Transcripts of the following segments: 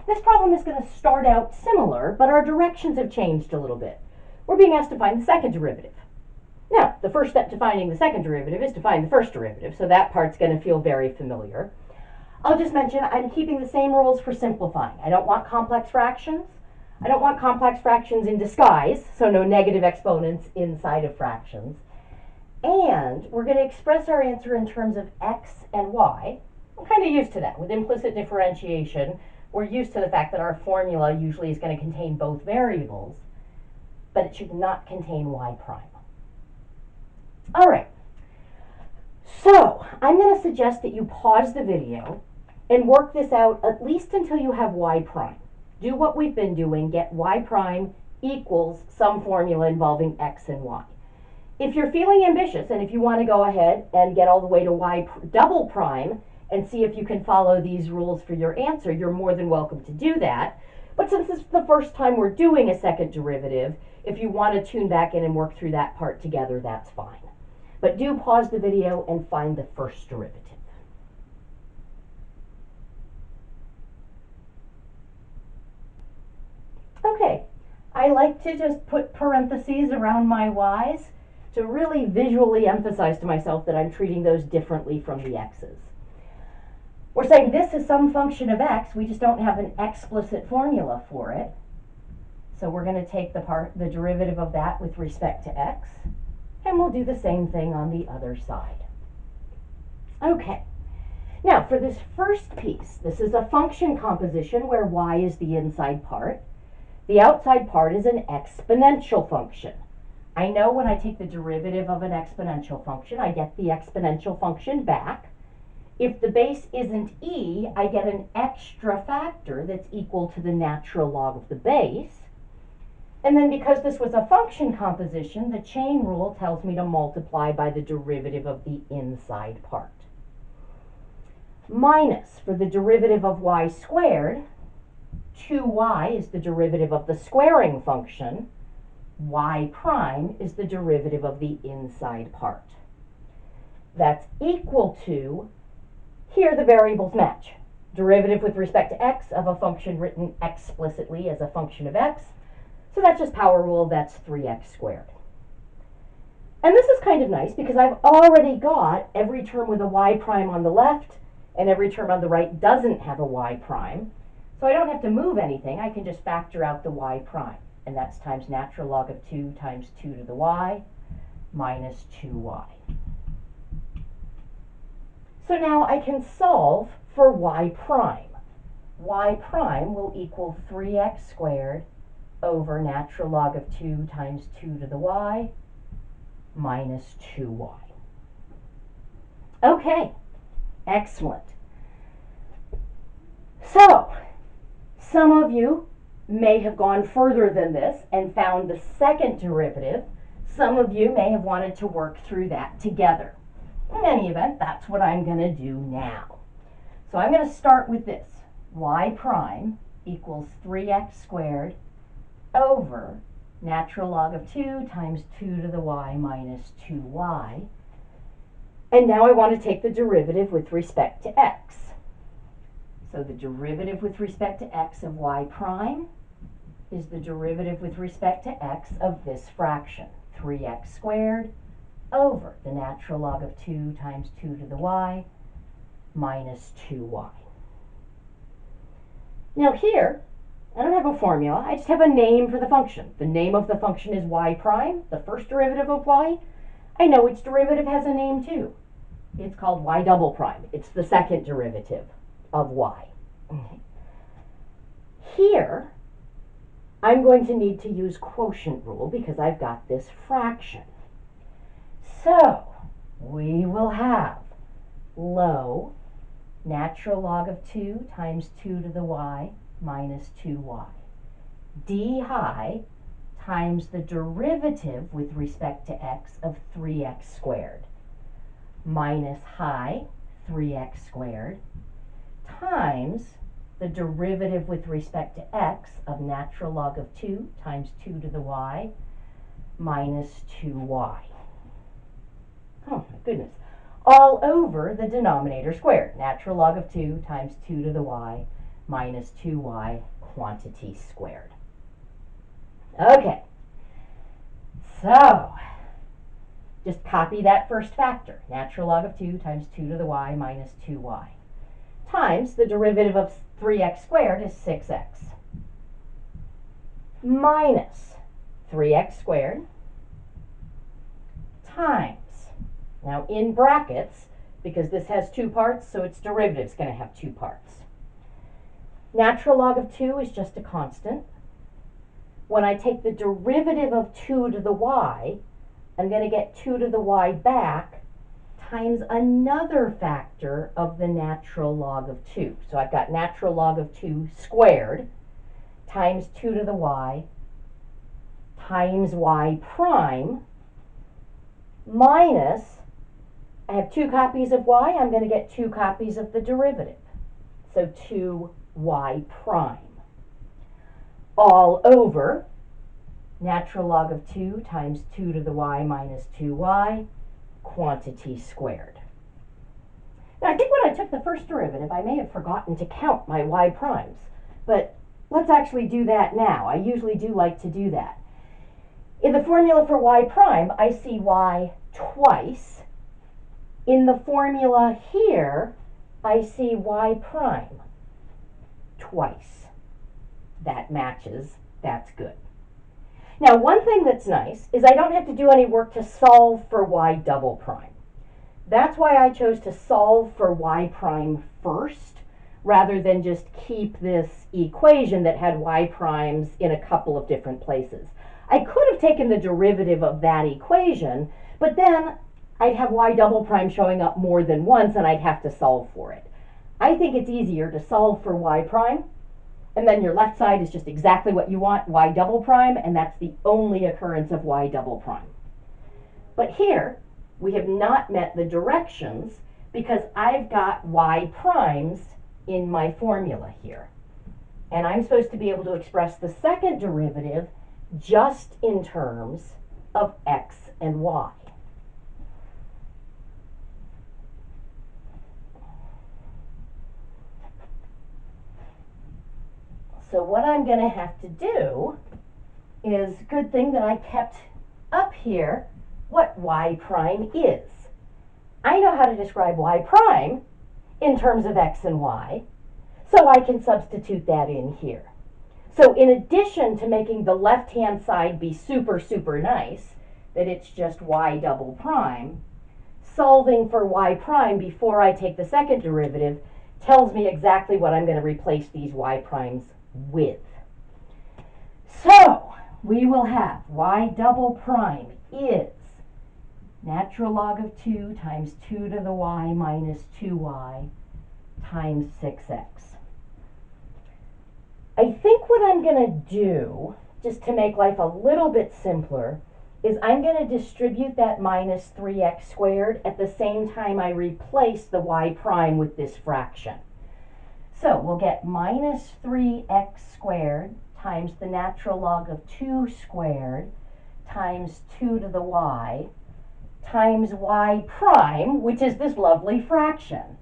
This problem is going to start out similar, but our directions have changed a little bit. We're being asked to find the second derivative. Now, the first step to finding the second derivative is to find the first derivative, so that part's going to feel very familiar. I'll just mention I'm keeping the same rules for simplifying. I don't want complex fractions. I don't want complex fractions in disguise, so no negative exponents inside of fractions. And we're going to express our answer in terms of x and y. I'm kind of used to that. With implicit differentiation, we're used to the fact that our formula usually is going to contain both variables, but it should not contain y prime. All right. So I'm going to suggest that you pause the video and work this out at least until you have y prime. Do what we've been doing, get y prime equals some formula involving x and y. If you're feeling ambitious and if you want to go ahead and get all the way to y double prime and see if you can follow these rules for your answer, you're more than welcome to do that. But since this is the first time we're doing a second derivative, if you want to tune back in and work through that part together, that's fine. But do pause the video and find the first derivative. Okay, I like to just put parentheses around my y's to really visually emphasize to myself that I'm treating those differently from the x's. We're saying this is some function of x, we just don't have an explicit formula for it. So we're going to take the derivative of that with respect to x, and we'll do the same thing on the other side. Okay, now for this first piece, this is a function composition where y is the inside part. The outside part is an exponential function. I know when I take the derivative of an exponential function, I get the exponential function back. If the base isn't e, I get an extra factor that's equal to the natural log of the base. And then because this was a function composition, the chain rule tells me to multiply by the derivative of the inside part. Minus, for the derivative of y squared, 2y is the derivative of the squaring function. Y prime is the derivative of the inside part. That's equal to, here the variables match. Derivative with respect to x of a function written explicitly as a function of x. So that's just power rule, that's 3x squared. And this is kind of nice because I've already got every term with a y prime on the left and every term on the right doesn't have a y prime. So I don't have to move anything, I can just factor out the y prime. And that's times natural log of 2 times 2 to the y minus 2y. So now I can solve for y prime. Y prime will equal 3x squared over natural log of 2 times 2 to the y minus 2y. Okay, excellent. So, some of you may have gone further than this and found the second derivative. Some of you may have wanted to work through that together. In any event, that's what I'm going to do now. So I'm going to start with this. Y prime equals 3x squared over natural log of 2 times 2 to the y minus 2y. And now I want to take the derivative with respect to x. So the derivative with respect to x of y prime is the derivative with respect to x of this fraction, 3x squared over the natural log of 2 times 2 to the y minus 2y. Now here, I don't have a formula, I just have a name for the function. The name of the function is y prime, the first derivative of y. I know its derivative has a name too. It's called y double prime. It's the second derivative of y. Here, I'm going to need to use quotient rule because I've got this fraction. So, we will have low natural log of 2 times 2 to the y minus 2y. D high times the derivative with respect to x of 3x squared minus high 3x squared times the derivative with respect to x of natural log of 2 times 2 to the y minus 2y. Oh my goodness. All over the denominator squared. Natural log of 2 times 2 to the y minus 2y quantity squared. Okay, so just copy that first factor. Natural log of 2 times 2 to the y minus 2y times the derivative of 3x squared is 6x minus 3x squared times, now in brackets, because this has two parts, so its derivative is going to have two parts. Natural log of 2 is just a constant. When I take the derivative of 2 to the y, I'm going to get 2 to the y back times another factor of the natural log of 2. So I've got natural log of 2 squared times 2 to the y times y prime minus, I have two copies of y, I'm going to get two copies of the derivative. So 2y prime all over natural log of 2 times 2 to the y minus 2y quantity squared. Now I think when I took the first derivative, I may have forgotten to count my y primes, but let's actually do that now. I usually do like to do that. In the formula for y prime, I see y twice. In the formula here, I see y prime twice. That matches. That's good. Now, one thing that's nice is I don't have to do any work to solve for y double prime. That's why I chose to solve for y prime first, rather than just keep this equation that had y primes in a couple of different places. I could have taken the derivative of that equation, but then I'd have y double prime showing up more than once and I'd have to solve for it. I think it's easier to solve for y prime, and then your left side is just exactly what you want, y double prime, and that's the only occurrence of y double prime. But here, we have not met the directions because I've got y primes in my formula here. And I'm supposed to be able to express the second derivative just in terms of x and y. So what I'm going to have to do is, good thing that I kept up here what y prime is. I know how to describe y prime in terms of x and y, so I can substitute that in here. So in addition to making the left-hand side be super, super nice, that it's just y double prime, solving for y prime before I take the second derivative tells me exactly what I'm going to replace these y primes with. So we will have y double prime is natural log of 2 times 2 to the y minus 2y times 6x. I think what I'm going to do, just to make life a little bit simpler, is I'm going to distribute that minus 3x squared at the same time I replace the y prime with this fraction. So we'll get minus 3x squared times the natural log of 2 squared times 2 to the y times y prime, which is this lovely fraction.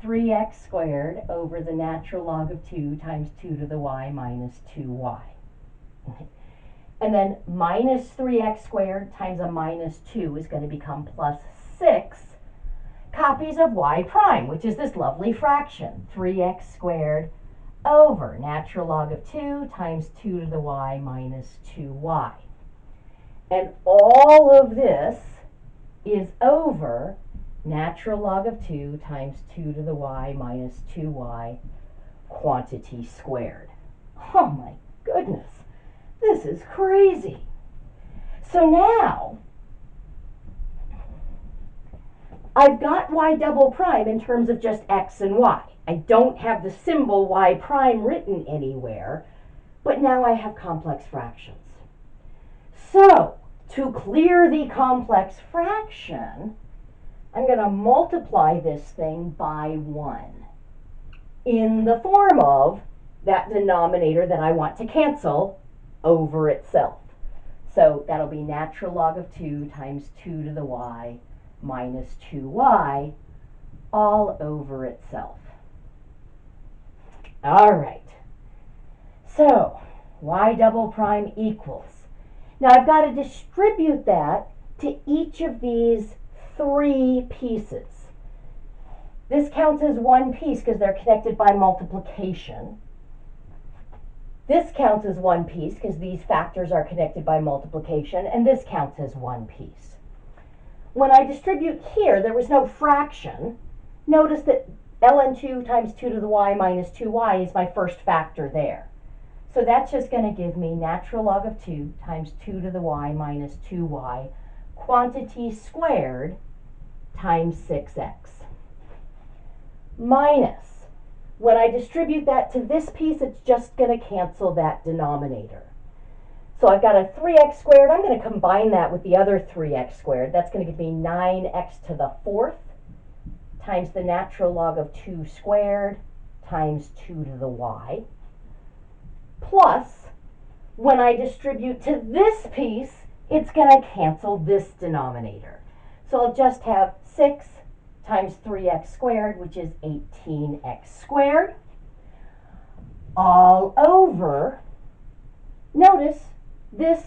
3x squared over the natural log of 2 times 2 to the y minus 2y. And then minus 3x squared times a minus 2 is going to become plus 6 copies of y prime, which is this lovely fraction. 3x squared over natural log of 2 times 2 to the y minus 2y. And all of this is over natural log of 2 times 2 to the y minus 2y quantity squared. Oh my goodness, this is crazy. So now, I've got y double prime in terms of just x and y. I don't have the symbol y prime written anywhere, but now I have complex fractions. So, to clear the complex fraction, I'm going to multiply this thing by 1 in the form of that denominator that I want to cancel over itself. So that'll be natural log of 2 times 2 to the y minus 2y all over itself. All right. So, y double prime equals. Now I've got to distribute that to each of these three pieces. This counts as one piece because they're connected by multiplication. This counts as one piece because these factors are connected by multiplication, and this counts as one piece. When I distribute here, there was no fraction. Notice that ln2 times 2 to the y minus 2y is my first factor there. So that's just going to give me natural log of 2 times 2 to the y minus 2y, quantity squared times 6x. Minus, when I distribute that to this piece, it's just going to cancel that denominator. So I've got a 3x squared. I'm going to combine that with the other 3x squared. That's going to give me 9x to the 4th times the natural log of 2 squared times 2 to the y. Plus, when I distribute to this piece, it's going to cancel this denominator. So I'll just have 6 times 3x squared, which is 18x squared, all over. Notice this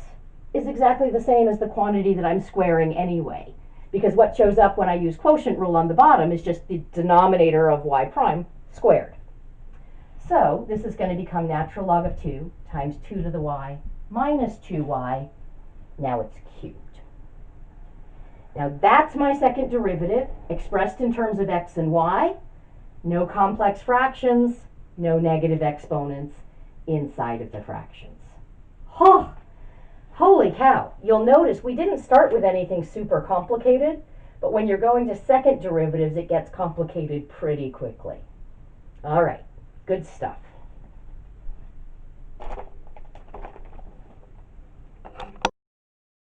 is exactly the same as the quantity that I'm squaring anyway, because what shows up when I use quotient rule on the bottom is just the denominator of y prime squared. So this is going to become natural log of 2 times 2 to the y minus 2y. Now it's cubed. Now that's my second derivative, expressed in terms of x and y. No complex fractions, no negative exponents inside of the fractions. Huh! Holy cow! You'll notice we didn't start with anything super complicated, but when you're going to second derivatives, it gets complicated pretty quickly. All right, good stuff.